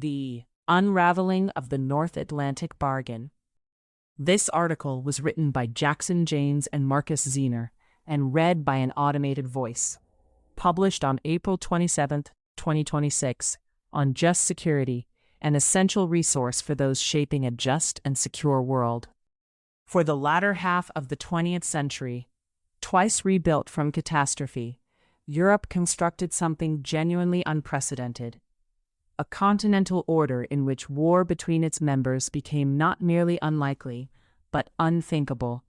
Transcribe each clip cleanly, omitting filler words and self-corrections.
The Unraveling of the North Atlantic Bargain. This article was written by Jackson Janes and Markus Ziener and read by an automated voice. Published on April 27, 2026, on Just Security, an essential resource for those shaping a just and secure world. For the latter half of the 20th century, twice rebuilt from catastrophe, Europe constructed something genuinely unprecedented. A continental order in which war between its members became not merely unlikely, but unthinkable.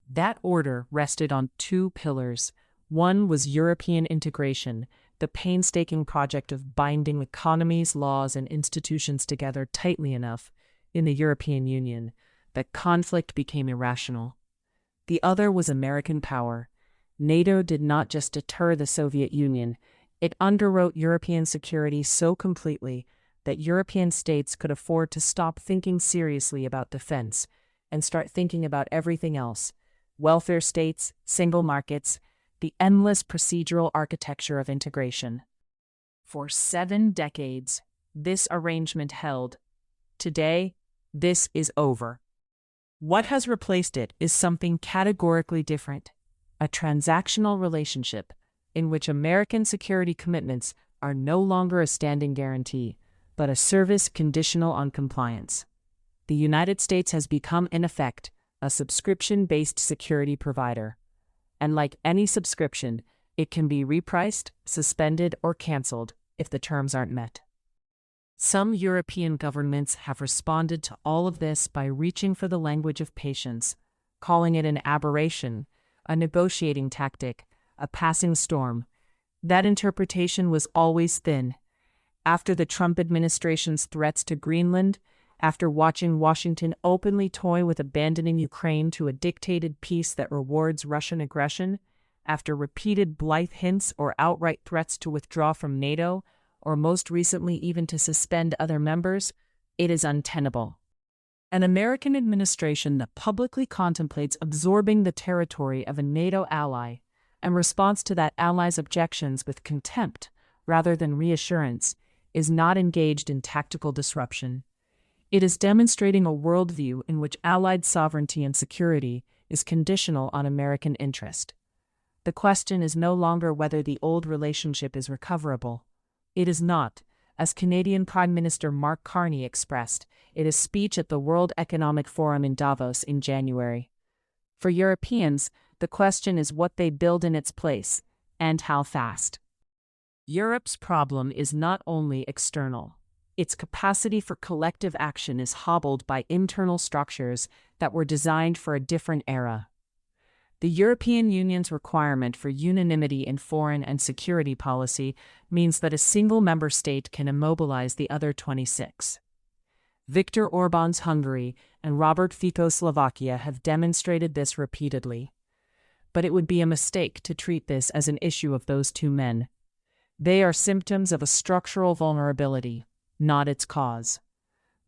That order rested on two pillars. One was European integration, the painstaking project of binding economies, laws, and institutions together tightly enough in the European Union that conflict became irrational. The other was American power. NATO did not just deter the Soviet Union, it underwrote European security so completely that European states could afford to stop thinking seriously about defense and start thinking about everything else: welfare states, single markets, the endless procedural architecture of integration. For 7 decades, this arrangement held. Today, this is over. What has replaced it is something categorically different: a transactional relationship in which American security commitments are no longer a standing guarantee, but a service conditional on compliance. The United States has become, in effect, a subscription-based security provider. And like any subscription, it can be repriced, suspended, or canceled if the terms aren't met. Some European governments have responded to all of this by reaching for the language of patience, calling it an aberration, a negotiating tactic, a passing storm. That interpretation was always thin. After the Trump administration's threats to Greenland, after watching Washington openly toy with abandoning Ukraine to a dictated peace that rewards Russian aggression, after repeated blithe hints or outright threats to withdraw from NATO, or most recently even to suspend other members, it is untenable. An American administration that publicly contemplates absorbing the territory of a NATO ally and responds to that ally's objections with contempt rather than reassurance is not engaged in tactical disruption. It is demonstrating a worldview in which allied sovereignty and security is conditional on American interest. The question is no longer whether the old relationship is recoverable. It is not, as Canadian Prime Minister Mark Carney expressed in a speech at the World Economic Forum in Davos in January. For Europeans, the question is what they build in its place, and how fast. Europe's problem is not only external. Its capacity for collective action is hobbled by internal structures that were designed for a different era. The European Union's requirement for unanimity in foreign and security policy means that a single member state can immobilize the other 26. Viktor Orban's Hungary and Robert Fico's Slovakia have demonstrated this repeatedly. But it would be a mistake to treat this as an issue of those two men. They are symptoms of a structural vulnerability, not its cause.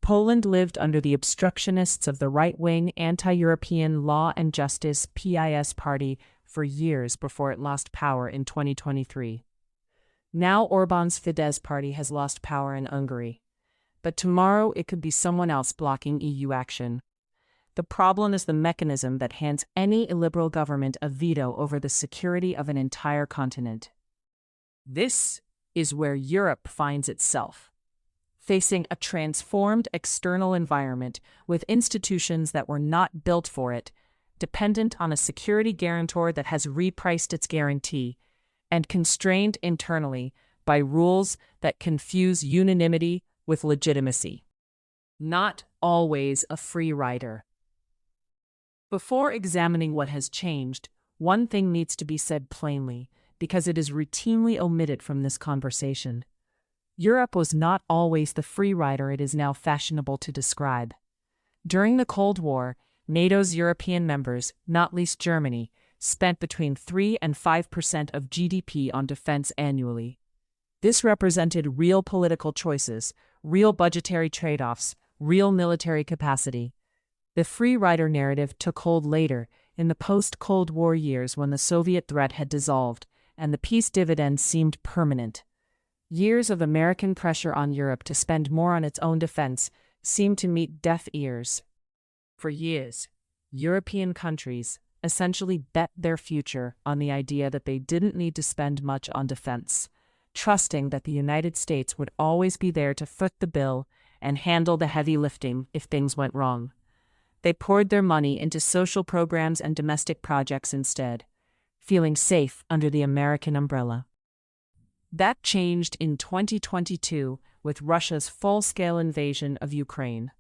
Poland lived under the obstructionists of the right-wing anti-European Law and Justice (PiS) party for years before it lost power in 2023. Now Orban's Fidesz party has lost power in Hungary. But tomorrow it could be someone else blocking EU action. The problem is the mechanism that hands any illiberal government a veto over the security of an entire continent. This is where Europe finds itself, facing a transformed external environment with institutions that were not built for it, dependent on a security guarantor that has repriced its guarantee, and constrained internally by rules that confuse unanimity with legitimacy. Not always a free rider. Before examining what has changed, one thing needs to be said plainly, because it is routinely omitted from this conversation. Europe was not always the free rider it is now fashionable to describe. During the Cold War, NATO's European members, not least Germany, spent between 3 and 5% of GDP on defense annually. This represented real political choices, real budgetary trade-offs, real military capacity. The free rider narrative took hold later, in the post-Cold War years when the Soviet threat had dissolved and the peace dividend seemed permanent. Years of American pressure on Europe to spend more on its own defense seemed to meet deaf ears. For years, European countries essentially bet their future on the idea that they didn't need to spend much on defense, trusting that the United States would always be there to foot the bill and handle the heavy lifting if things went wrong. They poured their money into social programs and domestic projects instead, feeling safe under the American umbrella. That changed in 2022 with Russia's full-scale invasion of Ukraine.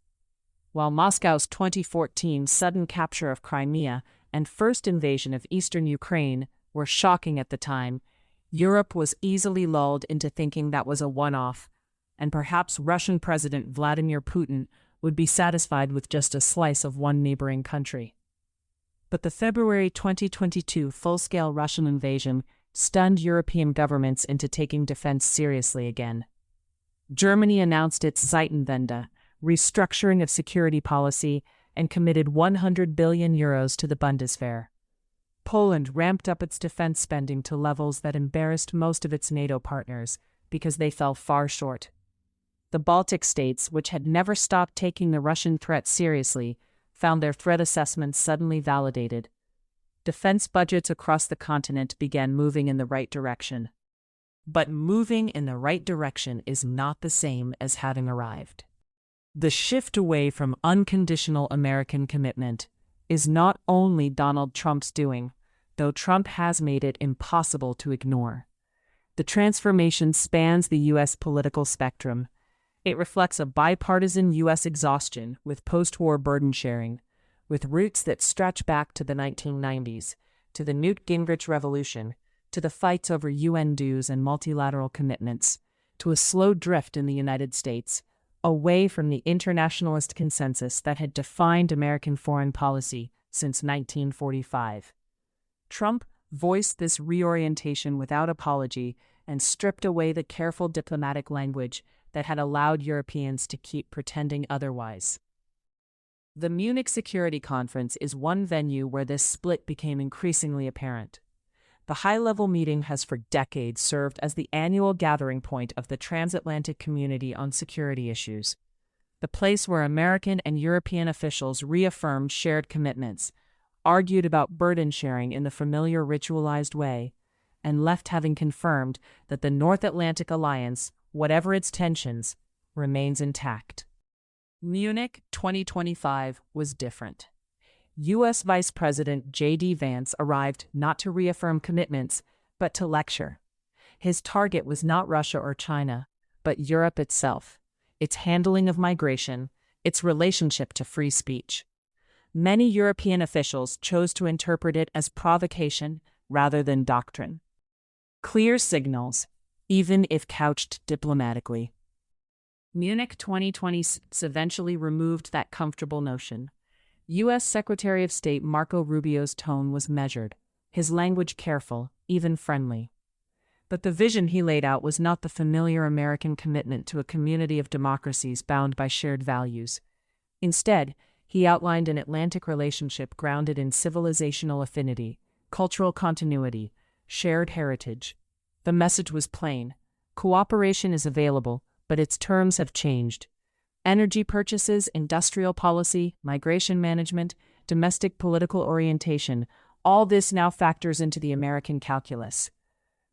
While Moscow's 2014 sudden capture of Crimea and first invasion of eastern Ukraine were shocking at the time, Europe was easily lulled into thinking that was a one-off, and perhaps Russian President Vladimir Putin would be satisfied with just a slice of one neighboring country. But the February 2022 full-scale Russian invasion stunned European governments into taking defense seriously again. Germany announced its Zeitenwende, restructuring of security policy, and committed €100 billion to the Bundeswehr. Poland ramped up its defense spending to levels that embarrassed most of its NATO partners because they fell far short. The Baltic states, which had never stopped taking the Russian threat seriously, found their threat assessments suddenly validated. Defense budgets across the continent began moving in the right direction. But moving in the right direction is not the same as having arrived. The shift away from unconditional American commitment is not only Donald Trump's doing, though Trump has made it impossible to ignore. The transformation spans the U.S. political spectrum. It reflects a bipartisan U.S. exhaustion with post-war burden sharing, with roots that stretch back to the 1990s, to the Newt Gingrich Revolution, to the fights over UN dues and multilateral commitments, to a slow drift in the United States, away from the internationalist consensus that had defined American foreign policy since 1945. Trump voiced this reorientation without apology and stripped away the careful diplomatic language that had allowed Europeans to keep pretending otherwise. The Munich Security Conference is one venue where this split became increasingly apparent. The high-level meeting has for decades served as the annual gathering point of the transatlantic community on security issues, the place where American and European officials reaffirmed shared commitments, argued about burden sharing in the familiar ritualized way, and left having confirmed that the North Atlantic Alliance, whatever its tensions, remains intact. Munich 2025 was different. U.S. Vice President J.D. Vance arrived not to reaffirm commitments, but to lecture. His target was not Russia or China, but Europe itself, its handling of migration, its relationship to free speech. Many European officials chose to interpret it as provocation rather than doctrine. Clear signals, even if couched diplomatically. Munich 2026 eventually removed that comfortable notion. U.S. Secretary of State Marco Rubio's tone was measured, his language careful, even friendly. But the vision he laid out was not the familiar American commitment to a community of democracies bound by shared values. Instead, he outlined an Atlantic relationship grounded in civilizational affinity, cultural continuity, shared heritage. The message was plain. Cooperation is available, but its terms have changed. Energy purchases, industrial policy, migration management, domestic political orientation, all this now factors into the American calculus.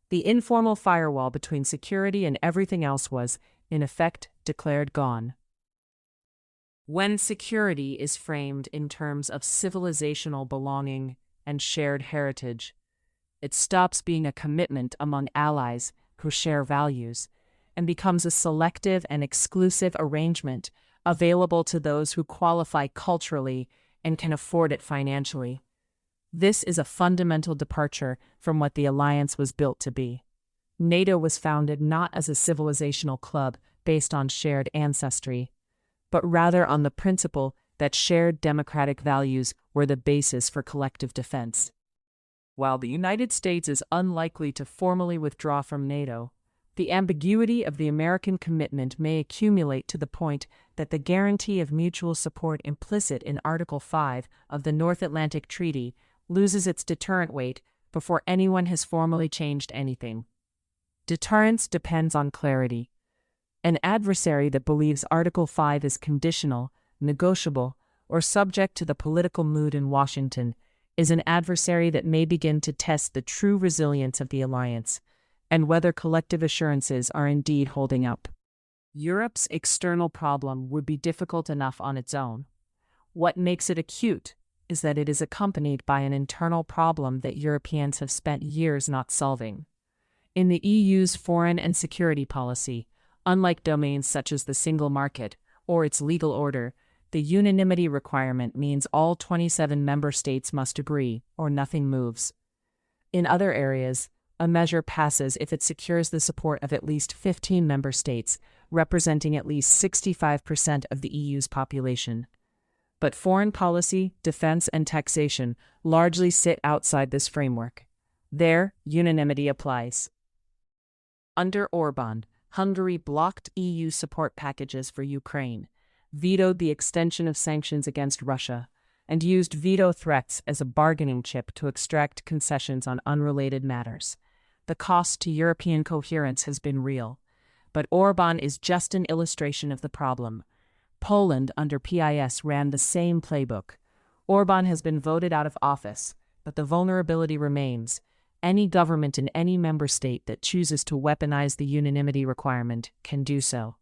The informal firewall between security and everything else was, in effect, declared gone. When security is framed in terms of civilizational belonging and shared heritage, it stops being a commitment among allies who share values and becomes a selective and exclusive arrangement available to those who qualify culturally and can afford it financially. This is a fundamental departure from what the alliance was built to be. NATO was founded not as a civilizational club based on shared ancestry, but rather on the principle that shared democratic values were the basis for collective defense. While the United States is unlikely to formally withdraw from NATO, the ambiguity of the American commitment may accumulate to the point that the guarantee of mutual support implicit in Article 5 of the North Atlantic Treaty loses its deterrent weight before anyone has formally changed anything. Deterrence depends on clarity. An adversary that believes Article 5 is conditional, negotiable, or subject to the political mood in Washington is an adversary that may begin to test the true resilience of the alliance and whether collective assurances are indeed holding up. Europe's external problem would be difficult enough on its own. What makes it acute is that it is accompanied by an internal problem that Europeans have spent years not solving. In the EU's foreign and security policy, unlike domains such as the single market or its legal order, the unanimity requirement means all 27 member states must agree, or nothing moves. In other areas, a measure passes if it secures the support of at least 15 member states, representing at least 65% of the EU's population. But foreign policy, defense, and taxation largely sit outside this framework. There, unanimity applies. Under Orbán, Hungary blocked EU support packages for Ukraine, vetoed the extension of sanctions against Russia, and used veto threats as a bargaining chip to extract concessions on unrelated matters. The cost to European coherence has been real, but Orbán is just an illustration of the problem. Poland under PIS ran the same playbook. Orbán has been voted out of office, but the vulnerability remains. Any government in any member state that chooses to weaponize the unanimity requirement can do so.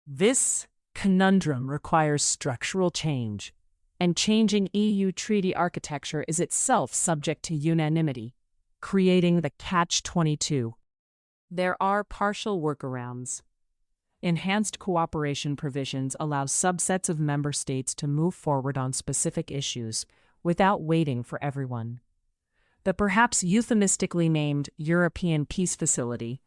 This conundrum requires structural change, and changing EU treaty architecture is itself subject to unanimity, creating the catch-22. There are partial workarounds. Enhanced cooperation provisions allow subsets of member states to move forward on specific issues without waiting for everyone. The perhaps euphemistically named European Peace Facility,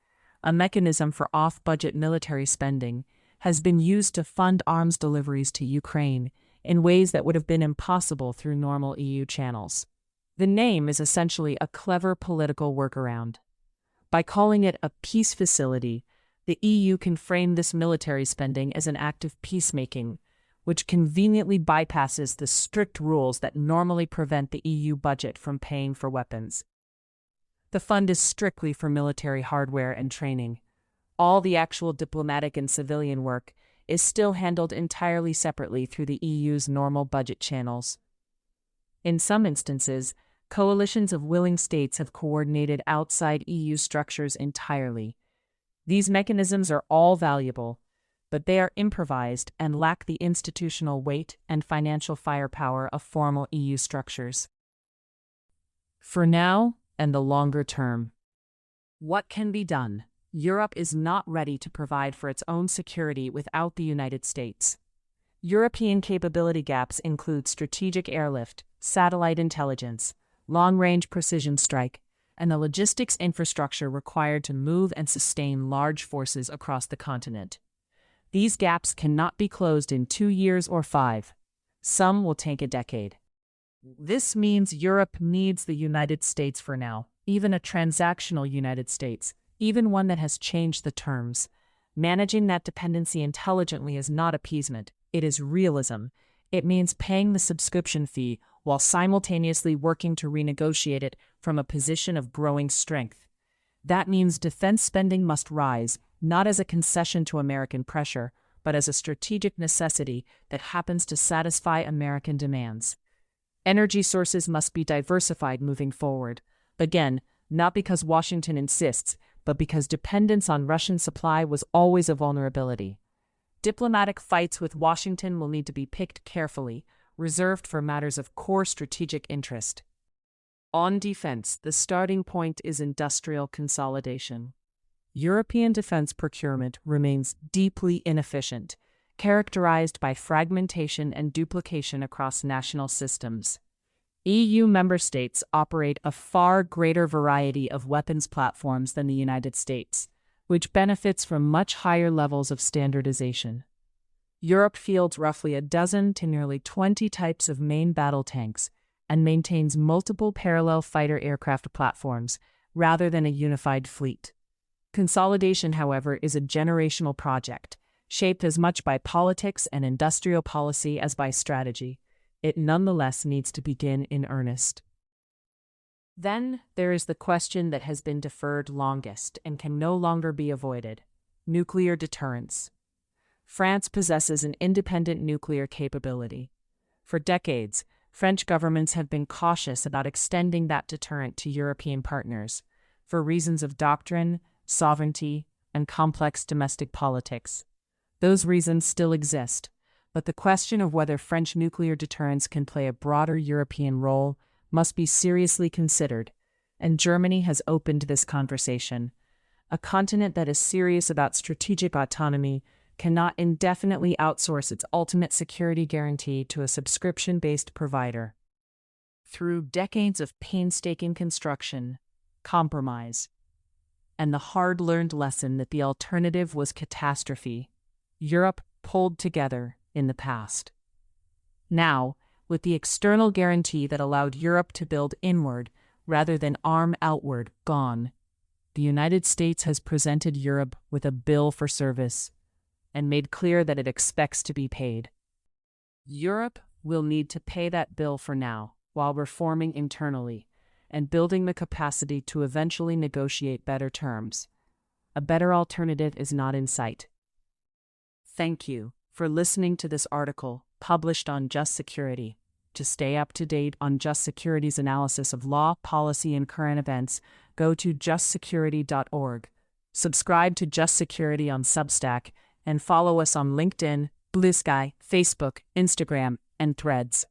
a mechanism for off-budget military spending, has been used to fund arms deliveries to Ukraine in ways that would have been impossible through normal EU channels. The name is essentially a clever political workaround. By calling it a peace facility, the EU can frame this military spending as an act of peacemaking, which conveniently bypasses the strict rules that normally prevent the EU budget from paying for weapons. The fund is strictly for military hardware and training. All the actual diplomatic and civilian work is still handled entirely separately through the EU's normal budget channels. In some instances, coalitions of willing states have coordinated outside EU structures entirely. These mechanisms are all valuable, but they are improvised and lack the institutional weight and financial firepower of formal EU structures. For now and the longer term, what can be done? Europe is not ready to provide for its own security without the United States. European capability gaps include strategic airlift, satellite intelligence, long-range precision strike, and the logistics infrastructure required to move and sustain large forces across the continent. These gaps cannot be closed in 2 years or 5. Some will take a decade. This means Europe needs the United States for now, even a transactional United States, even one that has changed the terms. Managing that dependency intelligently is not appeasement, it is realism. It means paying the subscription fee while simultaneously working to renegotiate it from a position of growing strength. That means defense spending must rise, not as a concession to American pressure, but as a strategic necessity that happens to satisfy American demands. Energy sources must be diversified moving forward. Again, not because Washington insists, but because dependence on Russian supply was always a vulnerability. Diplomatic fights with Washington will need to be picked carefully, reserved for matters of core strategic interest. On defense, the starting point is industrial consolidation. European defense procurement remains deeply inefficient, characterized by fragmentation and duplication across national systems. EU member states operate a far greater variety of weapons platforms than the United States, which benefits from much higher levels of standardization. Europe fields roughly a dozen to nearly 20 types of main battle tanks and maintains multiple parallel fighter aircraft platforms rather than a unified fleet. Consolidation, however, is a generational project, shaped as much by politics and industrial policy as by strategy. It nonetheless needs to begin in earnest. Then there is the question that has been deferred longest and can no longer be avoided: nuclear deterrence. France possesses an independent nuclear capability. For decades, French governments have been cautious about extending that deterrent to European partners, for reasons of doctrine, sovereignty, and complex domestic politics. Those reasons still exist, but the question of whether French nuclear deterrence can play a broader European role must be seriously considered, and Germany has opened this conversation. A continent that is serious about strategic autonomy cannot indefinitely outsource its ultimate security guarantee to a subscription-based provider. Through decades of painstaking construction, compromise, and the hard-learned lesson that the alternative was catastrophe, Europe pulled together in the past. Now, with the external guarantee that allowed Europe to build inward rather than arm outward gone, the United States has presented Europe with a bill for service and made clear that it expects to be paid. Europe will need to pay that bill for now, while reforming internally and building the capacity to eventually negotiate better terms. A better alternative is not in sight. Thank you for listening to this article published on Just Security. To stay up to date on Just Security's analysis of law, policy, and current events, go to justsecurity.org. Subscribe to Just Security on Substack and follow us on LinkedIn, Blue Sky, Facebook, Instagram, and Threads.